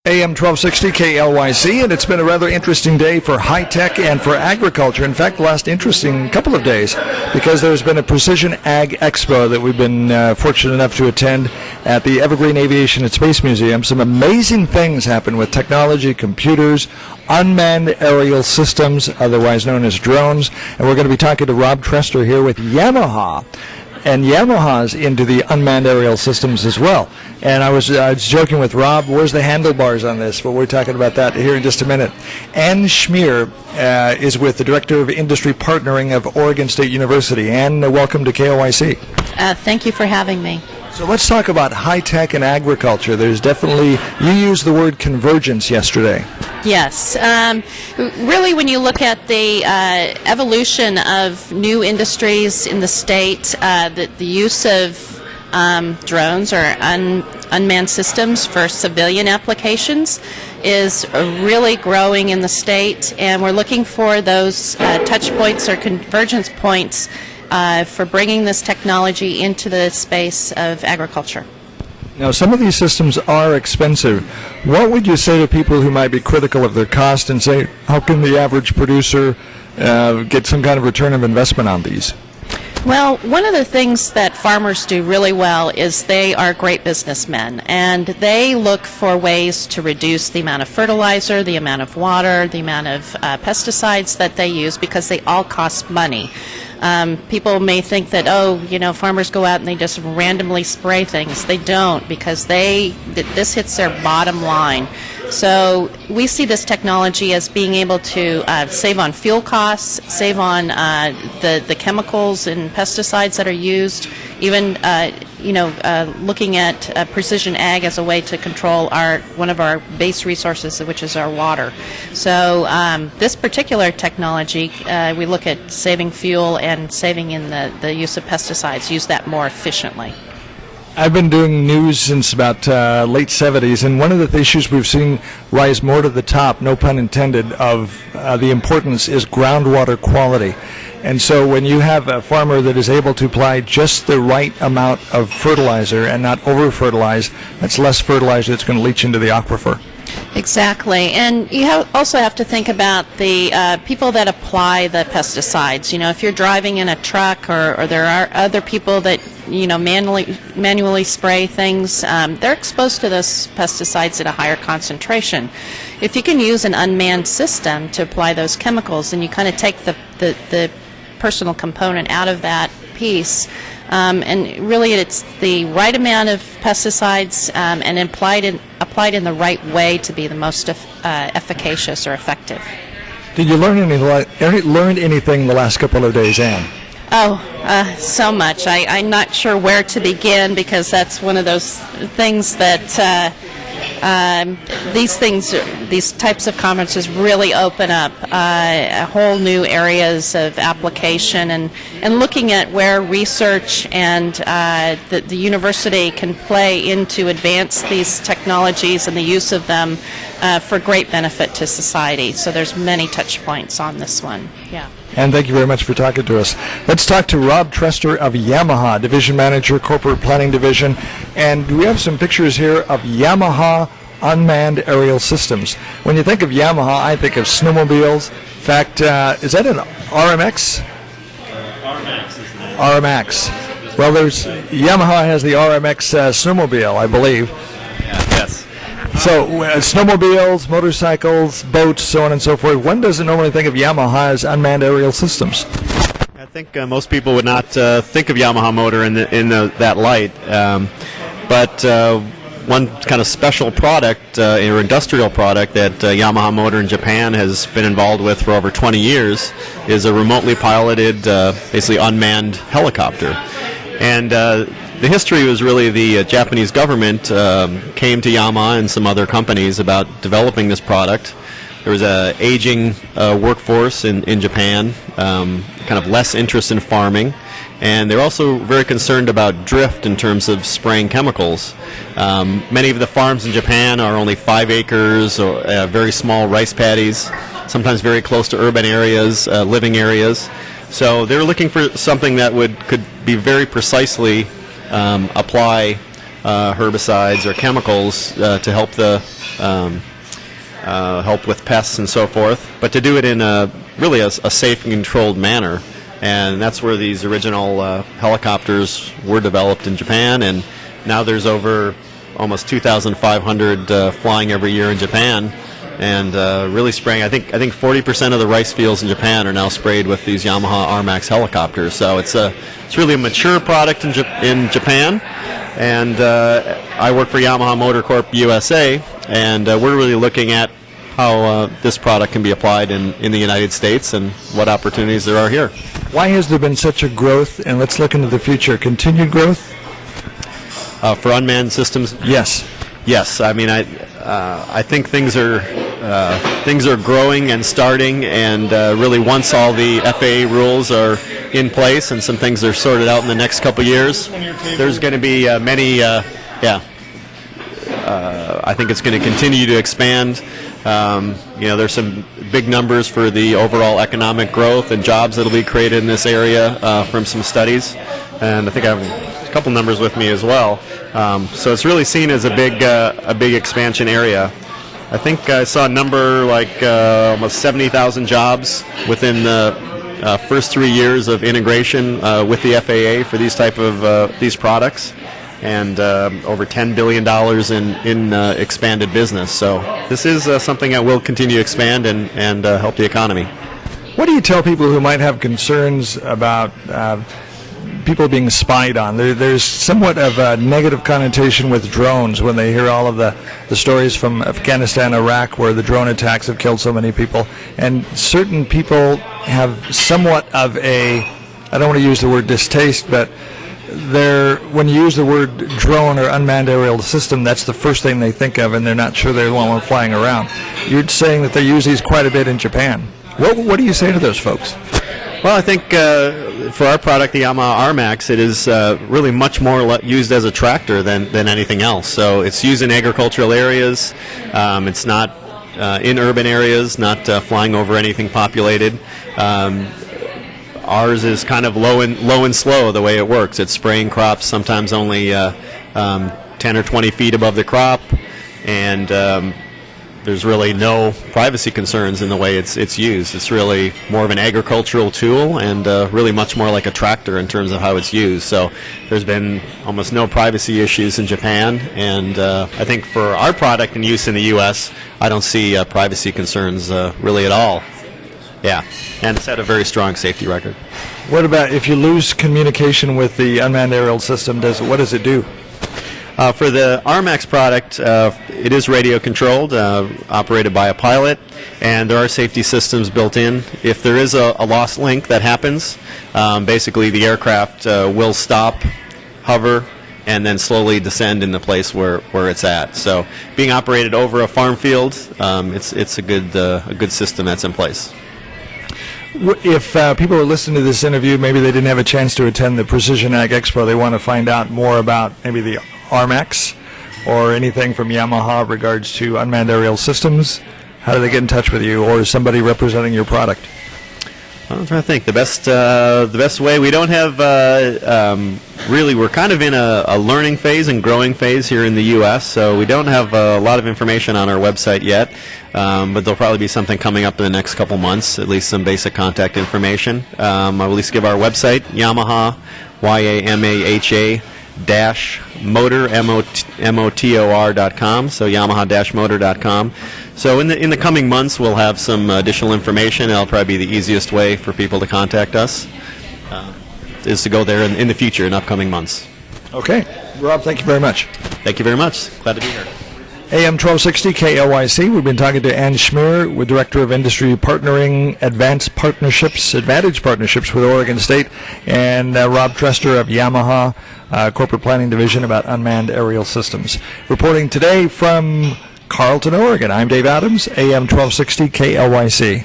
AM 1260 KLYC, and it's been a rather interesting day for high-tech and for agriculture. In fact, the last interesting couple of days, because there's been a Precision Ag Expo that we've been fortunate enough to attend at the Evergreen Aviation and Space Museum. Some amazing things happen with technology, computers, unmanned aerial systems, otherwise known as drones, and we're going to be talking to Rob Trester here with Yamaha. And Yamaha's into the unmanned aerial systems as well. And I was joking with Rob, where's the handlebars on this? But we're talking about that here in just a minute. Ann Cchmierer is with the Director of Industry Partnering of Oregon State University. Ann, welcome to KLYC. Thank you for having me. So let's talk about high-tech and agriculture. There's definitely, you used the word convergence yesterday. Yes. Really, when you look at the evolution of new industries in the state, the use of drones or unmanned systems for civilian applications is really growing in the state, and we're looking for those touch points or convergence points for bringing this technology into the space of agriculture. Now, some of these systems are expensive. What would you say to people who might be critical of their cost and say, how can the average producer get some kind of return of investment on these? Well, one of the things that farmers do really well is they are great businessmen, and they look for ways to reduce the amount of fertilizer, the amount of water, the amount of pesticides that they use, because they all cost money. People may think that, farmers go out and they just randomly spray things. They don't, because this hits their bottom line. So we see this technology as being able to save on fuel costs, save on the chemicals and pesticides that are used, even looking at precision ag as a way to control one of our base resources, which is our water. So this particular technology, we look at saving fuel and saving in the use of pesticides, use that more efficiently. I've been doing news since about late 70s, and one of the issues we've seen rise more to the top, no pun intended, of the importance is groundwater quality. And so when you have a farmer that is able to apply just the right amount of fertilizer and not over-fertilize, that's less fertilizer that's going to leach into the aquifer. Exactly. And you also have to think about the people that apply the pesticides. You know, if you're driving in a truck or there are other people that, manually spray things, they're exposed to those pesticides at a higher concentration. If you can use an unmanned system to apply those chemicals, and you kind of take the personal component out of that piece, and really it's the right amount of pesticides and applied in the right way to be the most efficacious or effective. Did you learn anything the last couple of days, Ann? So much. I'm not sure where to begin, because that's one of those things that these types of conferences really open up whole new areas of application, and looking at where research and the university can play into advance these technologies and the use of them for great benefit to society. So there's many touch points on this one. Yeah. And thank you very much for talking to us. Let's talk to Rob Trester of Yamaha, Division Manager, Corporate Planning Division. And we have some pictures here of Yamaha unmanned aerial systems. When you think of Yamaha, I think of snowmobiles. In fact, is that an RMX? RMX, isn't it? RMX. Well, Yamaha has the RMX snowmobile, I believe. Yes. So snowmobiles, motorcycles, boats, so on and so forth. One doesn't normally think of Yamaha as unmanned aerial systems. I think most people would not think of Yamaha motor in that light, but one kind of special product or industrial product that Yamaha Motor in Japan has been involved with for over 20 years is a remotely piloted, basically unmanned helicopter. And the history was really the Japanese government came to Yamaha and some other companies about developing this product. There was an aging workforce in Japan, kind of less interest in farming, and they're also very concerned about drift in terms of spraying chemicals. Many of the farms in Japan are only 5 acres or very small rice paddies, sometimes very close to urban areas, living areas. So they're looking for something that could be very precisely apply herbicides or chemicals to help help with pests and so forth, but to do it in really a safe and controlled manner. And that's where these original helicopters were developed in Japan, and now there's over almost 2,500 flying every year in Japan, and really spraying. I think 40% of the rice fields in Japan are now sprayed with these Yamaha RMAX helicopters. So it's really a mature product in Japan, and I work for Yamaha Motor Corp USA, and we're really looking at how this product can be applied in the United States and what opportunities there are here. Why has there been such a growth, and let's look into the future, continued growth? For unmanned systems? Yes. Yes. I mean, I think things are growing and starting, and really once all the FAA rules are in place and some things are sorted out in the next couple years, there's going to be many, I think it's going to continue to expand. There's some big numbers for the overall economic growth and jobs that will be created in this area from some studies, and I think I have a couple numbers with me as well. So it's really seen as a big expansion area. I think I saw a number like almost 70,000 jobs within the first 3 years of integration with the FAA for these type of these products, and over $10 billion in expanded business. So this is something that will continue to expand and help the economy. What do you tell people who might have concerns about people being spied on? There's somewhat of a negative connotation with drones when they hear all of the stories from Afghanistan, Iraq, where the drone attacks have killed so many people. And certain people have somewhat of a, I don't want to use the word distaste, but when you use the word drone or unmanned aerial system, that's the first thing they think of, and they're not sure they want one flying around. You're saying that they use these quite a bit in Japan. What do you say to those folks? Well, I think for our product, the Yamaha RMAX, it is really much more used as a tractor than anything else. So it's used in agricultural areas. It's not in urban areas, not flying over anything populated. Ours is kind of low and slow the way it works. It's spraying crops sometimes only 10 or 20 feet above the crop, and there's really no privacy concerns in the way it's used. It's really more of an agricultural tool, and really much more like a tractor in terms of how it's used. So there's been almost no privacy issues in Japan, and I think for our product and use in the U.S., I don't see privacy concerns really at all. Yeah, and it's had a very strong safety record. What about if you lose communication with the unmanned aerial system, what does it do? For the RMAX product, it is radio controlled, operated by a pilot, and there are safety systems built in. If there is a lost link that happens, basically the aircraft will stop, hover, and then slowly descend in the place where it's at. So being operated over a farm field, it's a good system that's in place. If people are listening to this interview, maybe they didn't have a chance to attend the Precision Ag Expo, they want to find out more about maybe the RMAX or anything from Yamaha regards to unmanned aerial systems, how do they get in touch with you, or is somebody representing your product? I'm trying to think. The best way, we don't have, really, we're kind of in a learning phase and growing phase here in the U.S., so we don't have a lot of information on our website yet, but there'll probably be something coming up in the next couple months, at least some basic contact information. I'll at least give our website, Yamaha, YAMAHA, -motor, MOTOR.com, so Yamaha-motor.com. So in the coming months, we'll have some additional information. That'll probably be the easiest way for people to contact us, is to go there in the future, in upcoming months. Okay. Rob, thank you very much. Thank you very much. Glad to be here. AM 1260 KLYC. We've been talking to Cchmierer, with Director of Industry Partnering, Advantage Partnerships with Oregon State, and Rob Trester of Yamaha Corporate Planning Division about unmanned aerial systems. Reporting today from Carlton, Oregon, I'm Dave Adams, AM 1260 KLYC.